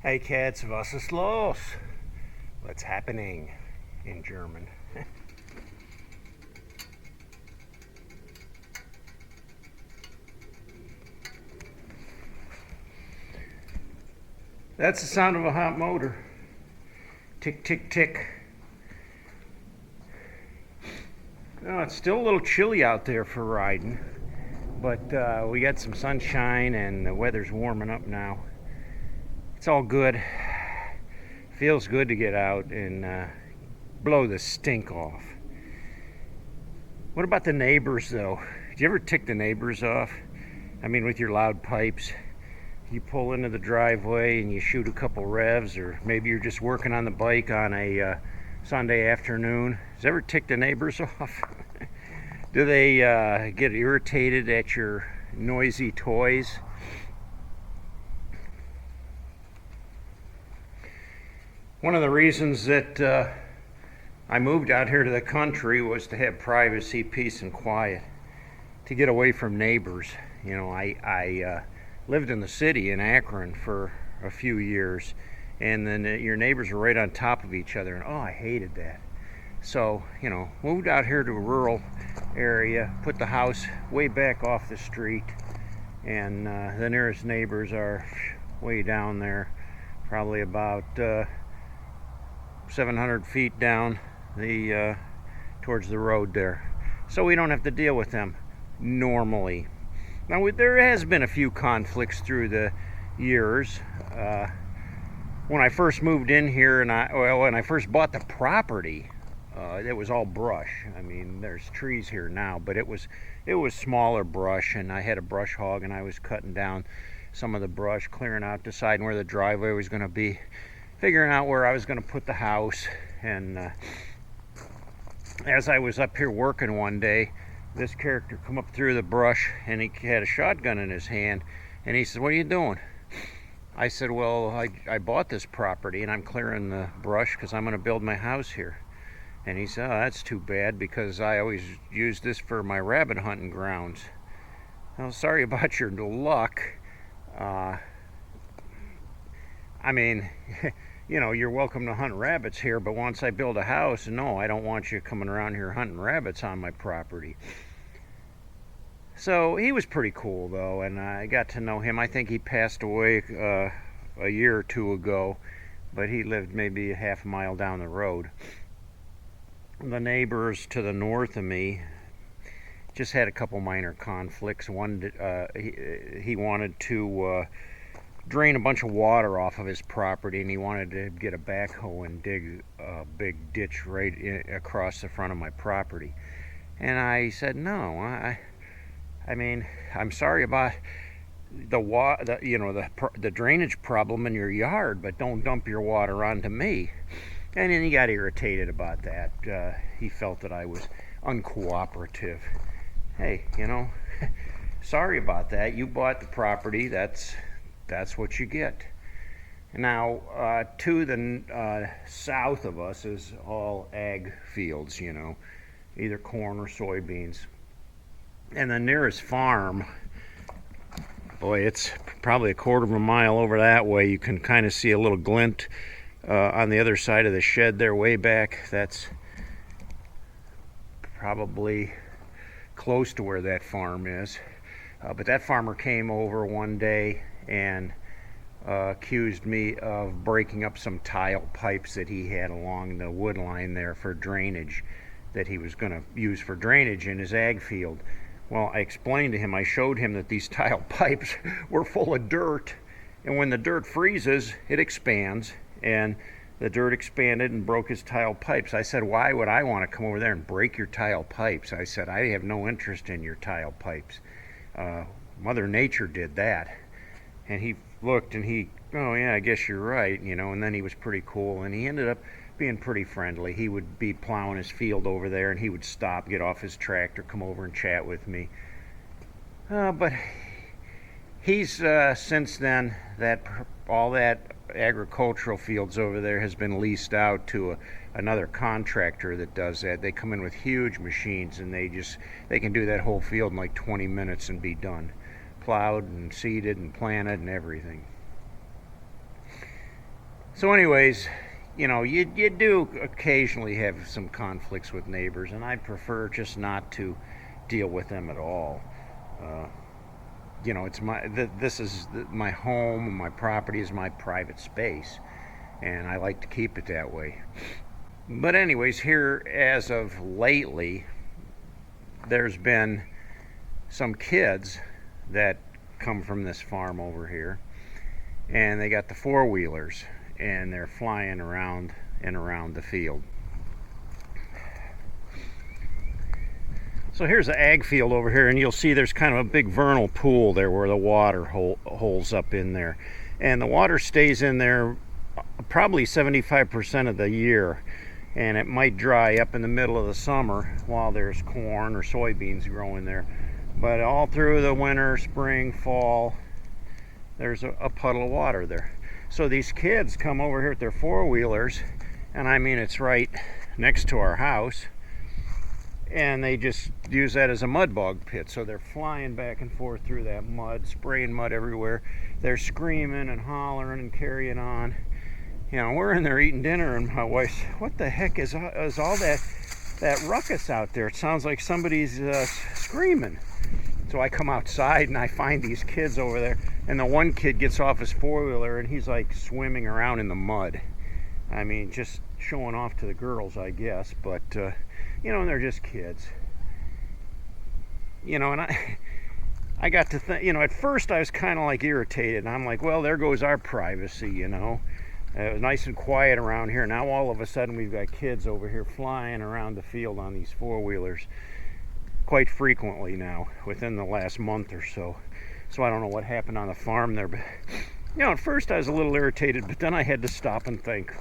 Hey cats, was ist los? What's happening in German? That's the sound of a hot motor. Tick, tick, tick. Oh, it's still a little chilly out there for riding, but we got some sunshine and the weather's warming up now. It's all good. Feels good to get out and blow the stink off. What about the neighbors, though? Do you ever tick the neighbors off? I mean, with your loud pipes. You pull into the driveway and you shoot a couple revs, or maybe you're just working on the bike on a Sunday afternoon. Does it ever tick the neighbors off? Do they get irritated at your noisy toys? One of the reasons that I moved out here to the country was to have privacy, peace, and quiet, to get away from neighbors. You know, I lived in the city in Akron for a few years, and then your neighbors were right on top of each other, and oh, I hated that. So, you know, moved out here to a rural area, put the house way back off the street, and the nearest neighbors are way down there, probably about 700 feet down the towards the road there. So we don't have to deal with them normally. Now, there has been a few conflicts through the years. When I first moved in here, when I first bought the property, it was all brush. I mean, there's trees here now, but it was smaller brush, and I had a brush hog, and I was cutting down some of the brush, clearing out, deciding where the driveway was going to be, figuring out where I was going to put the house. And as I was up here working one day, this character come up through the brush, and he had a shotgun in his hand, and he said, "What are you doing?" I said, "Well, I bought this property and I'm clearing the brush because I'm going to build my house here." And he said, "Oh, that's too bad, because I always use this for my rabbit hunting grounds." Well, sorry about your luck. I mean, you know, you're welcome to hunt rabbits here, but once I build a house, no, I don't want you coming around here hunting rabbits on my property. So he was pretty cool, though, and I got to know him. I think he passed away a year or two ago, but he lived maybe a half a mile down the road. The neighbors to the north of me just had a couple minor conflicts. One, he wanted to drain a bunch of water off of his property, and he wanted to get a backhoe and dig a big ditch right across the front of my property. And I said, no, I mean, I'm sorry about the drainage problem in your yard, but don't dump your water onto me. And then he got irritated about that. He felt that I was uncooperative. Hey, you know, sorry about that. You bought the property. That's what you get. Now, to the south of us is all ag fields, you know, either corn or soybeans. And the nearest farm, boy, it's probably a quarter of a mile over that way. You can kind of see a little glint on the other side of the shed there, way back. That's probably close to where that farm is. But that farmer came over one day and accused me of breaking up some tile pipes that he had along the wood line there for drainage, that he was going to use for drainage in his ag field. Well, I explained to him, I showed him that these tile pipes were full of dirt, and when the dirt freezes, it expands, and the dirt expanded and broke his tile pipes. I said, why would I want to come over there and break your tile pipes? I said, I have no interest in your tile pipes. Mother Nature did that. And he looked and oh yeah, I guess you're right, you know, and then he was pretty cool, and he ended up being pretty friendly. He would be plowing his field over there, and he would stop, get off his tractor, come over and chat with me. But he's since then, all that agricultural fields over there has been leased out to another contractor that does that. They come in with huge machines, and they can do that whole field in like 20 minutes and be done, plowed and seeded and planted and everything. So anyways, you do occasionally have some conflicts with neighbors, and I prefer just not to deal with them at all. Uh, it's this is my home, my property is my private space, and I like to keep it that way. But anyways, here as of lately, there's been some kids that come from this farm over here, and they got the four-wheelers, and they're flying around and around the field. So here's the ag field over here, and you'll see there's kind of a big vernal pool there where the water holes up in there, and the water stays in there probably 75% of the year, and it might dry up in the middle of the summer while there's corn or soybeans growing there, but all through the winter, spring, fall, there's a puddle of water there. So these kids come over here with their four-wheelers, and I mean it's right next to our house, and they just use that as a mud bog pit. So they're flying back and forth through that mud, spraying mud everywhere. They're screaming and hollering and carrying on. We're in there eating dinner, and my wife's, what the heck is all that ruckus out there? It sounds like somebody's screaming. So I come outside and I find these kids over there, and the one kid gets off his four-wheeler and he's like swimming around in the mud. I mean, just showing off to the girls, I guess, but and they're just kids. And I got to think, at first I was kind of like irritated, and I'm like, well, there goes our privacy, It was nice and quiet around here. Now all of a sudden we've got kids over here flying around the field on these four-wheelers quite frequently now, within the last month or so. So I don't know what happened on the farm there, but at first I was a little irritated, but then I had to stop and think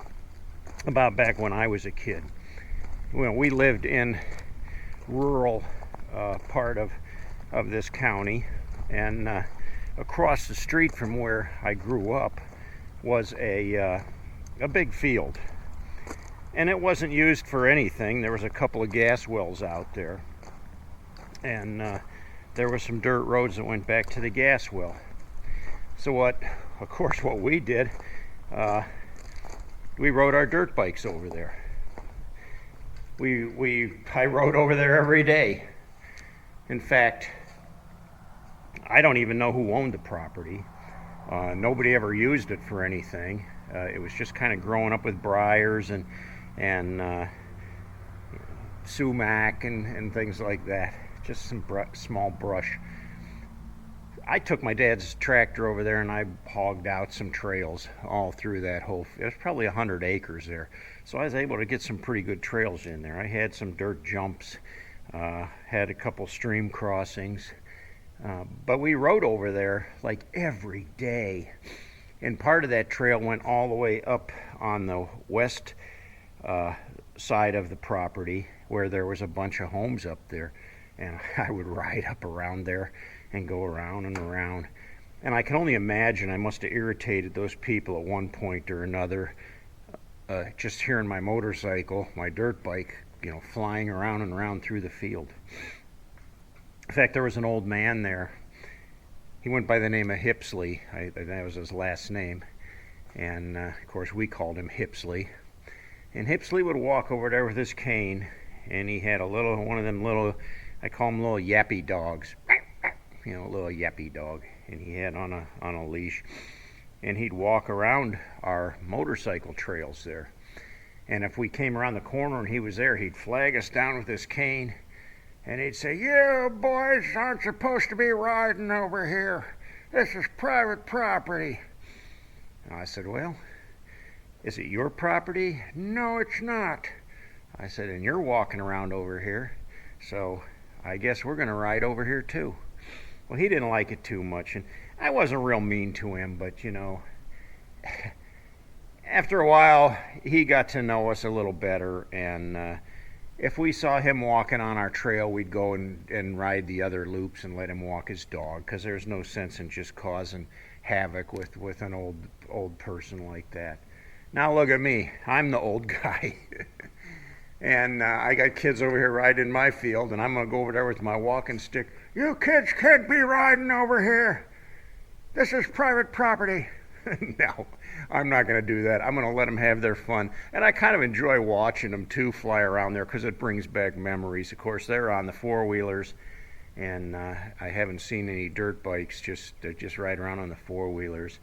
about back when I was a kid. We lived in rural part of this county, and across the street from where I grew up was a big field, and it wasn't used for anything. There was a couple of gas wells out there, and there were some dirt roads that went back to the gas well. So what we did, we rode our dirt bikes over there. I rode over there every day. In fact, I don't even know who owned the property. Nobody ever used it for anything. It was just kind of growing up with briars and sumac and things like that. Just some small brush. I took my dad's tractor over there and I hogged out some trails all through that whole. It was probably 100 acres there, so I was able to get some pretty good trails in there. I had some dirt jumps, had a couple stream crossings, but we rode over there like every day. And part of that trail went all the way up on the west side of the property, where there was a bunch of homes up there, and I would ride up around there and go around and around. And I can only imagine I must have irritated those people at one point or another, just hearing my motorcycle, my dirt bike, flying around and around through the field. In fact, there was an old man there. He went by the name of Hipsley. That was his last name. And, of course, we called him Hipsley. And Hipsley would walk over there with his cane, and he had one of them little, I call them little yappy dogs. A little yappy dog. And he had on a leash. And he'd walk around our motorcycle trails there. And if we came around the corner and he was there, he'd flag us down with his cane. And he'd say, "You boys aren't supposed to be riding over here. This is private property." And I said, "Well, is it your property?" "No, it's not." I said, "And you're walking around over here, so I guess we're going to ride over here too." Well, he didn't like it too much, and I wasn't real mean to him, but after a while, he got to know us a little better, and if we saw him walking on our trail, we'd go and ride the other loops and let him walk his dog, because there's no sense in just causing havoc with an old person like that. Now look at me. I'm the old guy. And I got kids over here riding in my field, and I'm going to go over there with my walking stick. "You kids can't be riding over here. This is private property." No, I'm not going to do that. I'm going to let them have their fun. And I kind of enjoy watching them too fly around there because it brings back memories. Of course, they're on the four-wheelers, and I haven't seen any dirt bikes. They just ride around on the four-wheelers,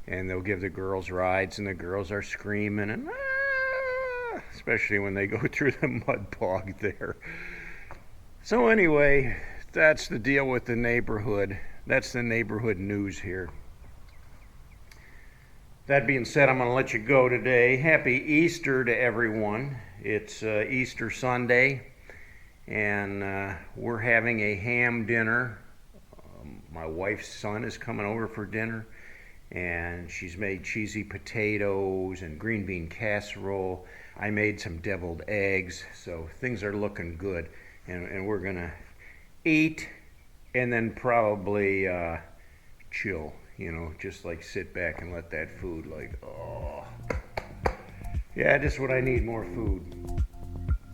and they'll give the girls rides, and the girls are screaming and especially when they go through the mud bog there. So anyway, that's the deal with the neighborhood. That's the neighborhood news here. That being said, I'm going to let you go today. Happy Easter to everyone. It's Easter Sunday, and we're having a ham dinner. My wife's son is coming over for dinner, and she's made cheesy potatoes and green bean casserole. I made some deviled eggs, so things are looking good. And we're going to eat and then probably chill. Just like sit back and let that food yeah, just what I need, more food.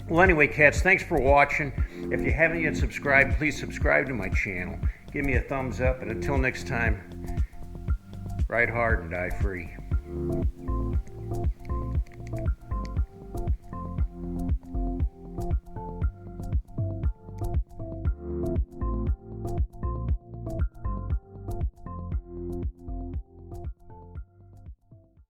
Well, anyway, cats, thanks for watching. If you haven't yet subscribed, please subscribe to my channel. Give me a thumbs up, and until next time, ride hard and die free.